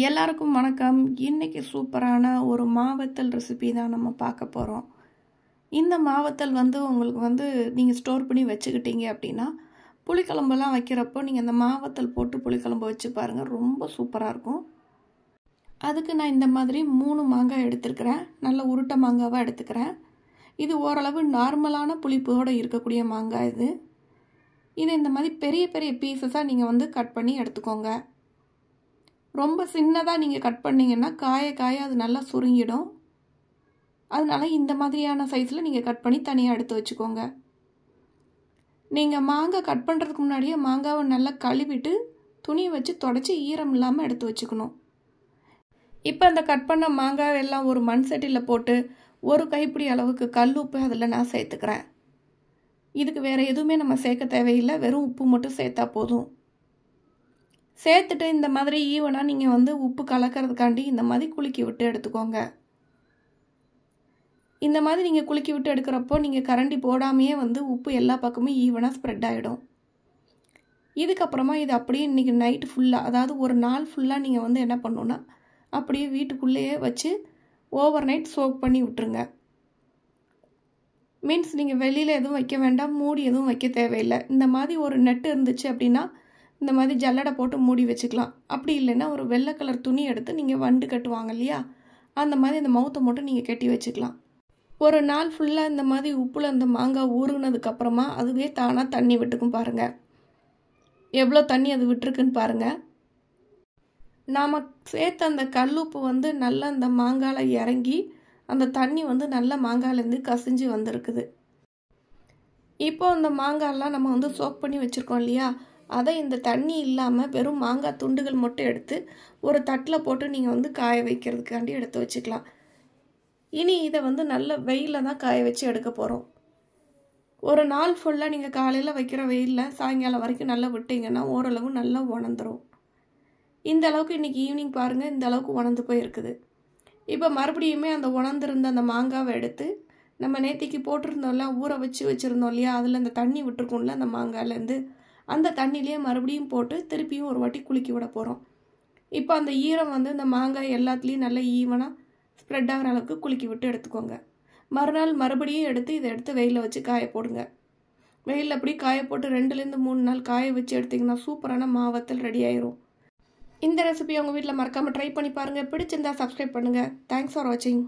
எல்லாருக்கும் வணக்கம். இன்னைக்கு சூப்பரான ஒரு மாவத்தல் ரெசிபி தான் நம்ம பார்க்க போகிறோம். இந்த மாவத்தல் உங்களுக்கு நீங்கள் ஸ்டோர் பண்ணி வச்சுக்கிட்டீங்க அப்படின்னா புளிக்குழம்பெல்லாம் வைக்கிறப்போ நீங்கள் இந்த மாவத்தல் போட்டு புளிக்குழம்பு வச்சு பாருங்கள், ரொம்ப சூப்பராக இருக்கும். அதுக்கு நான் இந்த மாதிரி 3 மாங்காய் எடுத்துருக்கிறேன். நல்ல உருட்டை மாங்காவாக எடுத்துக்கிறேன். இது ஓரளவு நார்மலான புளிப்போடு இருக்கக்கூடிய மாங்காய். இது இந்த மாதிரி பெரிய பெரிய பீசஸாக நீங்கள் கட் பண்ணி எடுத்துக்கோங்க. ரொம்ப சின்னதாக நீங்கள் கட் பண்ணிங்கன்னா காய அது நல்லா சுருங்கிடும். அதனால் இந்த மாதிரியான சைஸில் நீங்கள் கட் பண்ணி தனியாக எடுத்து வச்சுக்கோங்க. நீங்கள் மாங்காய் கட் பண்ணுறதுக்கு முன்னாடியே மாங்காவை நல்லா கழுவிட்டு துணியை வச்சு தொடச்சி ஈரம் இல்லாமல் எடுத்து வச்சுக்கணும். இப்போ அந்த கட் பண்ண மாங்காய் எல்லாம் ஒரு மண் சட்டியில் போட்டு ஒரு கைப்பிடி அளவுக்கு கல் உப்பு அதில் நான் சேர்த்துக்கிறேன். இதுக்கு வேறு எதுவுமே நம்ம சேர்க்க தேவையில்லை, வெறும் உப்பு மட்டும் சேர்த்தா போதும். சேர்த்துட்டு இந்த மாதிரி ஈவனாக நீங்கள் உப்பு கலக்கிறதுக்காண்டி இந்த மாதிரி குலுக்கி விட்டு எடுத்துக்கோங்க. இந்த மாதிரி நீங்கள் குலுக்கி விட்டு எடுக்கிறப்போ நீங்கள் கரண்டி போடாமையே உப்பு எல்லா பக்கமும் ஈவனாக ஸ்ப்ரெட் ஆகிடும். இதுக்கப்புறமா இது அப்படியே இன்றைக்கி நைட்டு ஃபுல்லாக, அதாவது ஒரு நாள் ஃபுல்லாக நீங்கள் என்ன பண்ணணுன்னா அப்படியே வீட்டுக்குள்ளேயே வச்சு ஓவர் நைட் சோக் பண்ணி விட்டுருங்க. மீன்ஸ் நீங்கள் வெளியில் எதுவும் வைக்க வேண்டாம், மூடி எதுவும் வைக்க தேவையில்லை. இந்த மாதிரி ஒரு நெட்டு இருந்துச்சு அப்படின்னா இந்த மாதிரி ஜல்லடை போட்டு மூடி வச்சுக்கலாம். அப்படி இல்லைன்னா ஒரு வெள்ளை கலர் துணி எடுத்து நீங்கள் வண்டு கட்டுவாங்க இல்லையா, அந்த மாதிரி அந்த மவுத்தை மட்டும் நீங்கள் கட்டி வச்சுக்கலாம். ஒரு நாள் ஃபுல்லாக இந்த மாதிரி உப்பில் அந்த மாங்காய் ஊறுனதுக்கப்புறமா அதுவே தானாக தண்ணி விட்டுக்கும். பாருங்கள் எவ்வளோ தண்ணி அது விட்டுருக்குன்னு பாருங்கள். நாம் சேர்த்த அந்த கல்லுப்பு நல்லா அந்த மாங்காயில் இறங்கி அந்த தண்ணி நல்லா மாங்காயிலேருந்து கசிஞ்சு வந்திருக்குது. இப்போ அந்த மாங்காயெல்லாம் நம்ம சோக் பண்ணி வச்சுருக்கோம் இல்லையா, அதை இந்த தண்ணி இல்லாமல் வெறும் மாங்காய் துண்டுகள் மட்டும் எடுத்து ஒரு தட்டில் போட்டு நீங்கள் காய வைக்கிறதுக்காண்டி எடுத்து வச்சுக்கலாம். இனி இதை நல்ல வெயிலில் தான் காய வச்சு எடுக்க போகிறோம். ஒரு நாள் ஃபுல்லாக நீங்கள் காலையில் வைக்கிற வெயிலில் சாயங்காலம் வரைக்கும் நல்லா விட்டிங்கன்னா ஓரளவு நல்லா உணர்ந்துடும். இந்த அளவுக்கு இன்றைக்கி ஈவினிங் பாருங்கள், இந்த அளவுக்கு உணர்ந்து போயிருக்குது. இப்போ மறுபடியுமே அந்த உணர்ந்திருந்த அந்த மாங்காவை எடுத்து நம்ம நேத்திக்கு போட்டிருந்தோம்ல, ஊற வச்சுருந்தோம் இல்லையா, அதில் அந்த தண்ணி விட்டுருக்கோம்ல அந்த மாங்காயிலேருந்து, அந்த தண்ணியிலே மறுபடியும் போட்டு திருப்பியும் ஒரு வாட்டி குலுக்கி விட போகிறோம். இப்போ அந்த ஈரம் இந்த மாங்காய் எல்லாத்துலேயும் நல்லா ஈவனாக ஸ்ப்ரெட் ஆகிற அளவுக்கு குலுக்கி விட்டு எடுத்துக்கோங்க. மறுநாள் மறுபடியும் இதை எடுத்து வெயிலில் வச்சு காய போடுங்க. வெயிலில் அப்படி காய போட்டு 2லேருந்து 3 நாள் காய வச்சு எடுத்திங்கன்னா சூப்பரான மாவத்தல் ரெடி ஆயிரும். இந்த ரெசிபி உங்கள் வீட்டில் மறக்காமல் ட்ரை பண்ணி பாருங்கள். பிடிச்சிருந்தா சப்ஸ்கிரைப் பண்ணுங்கள். தேங்க்ஸ் ஃபார் வாட்சிங்.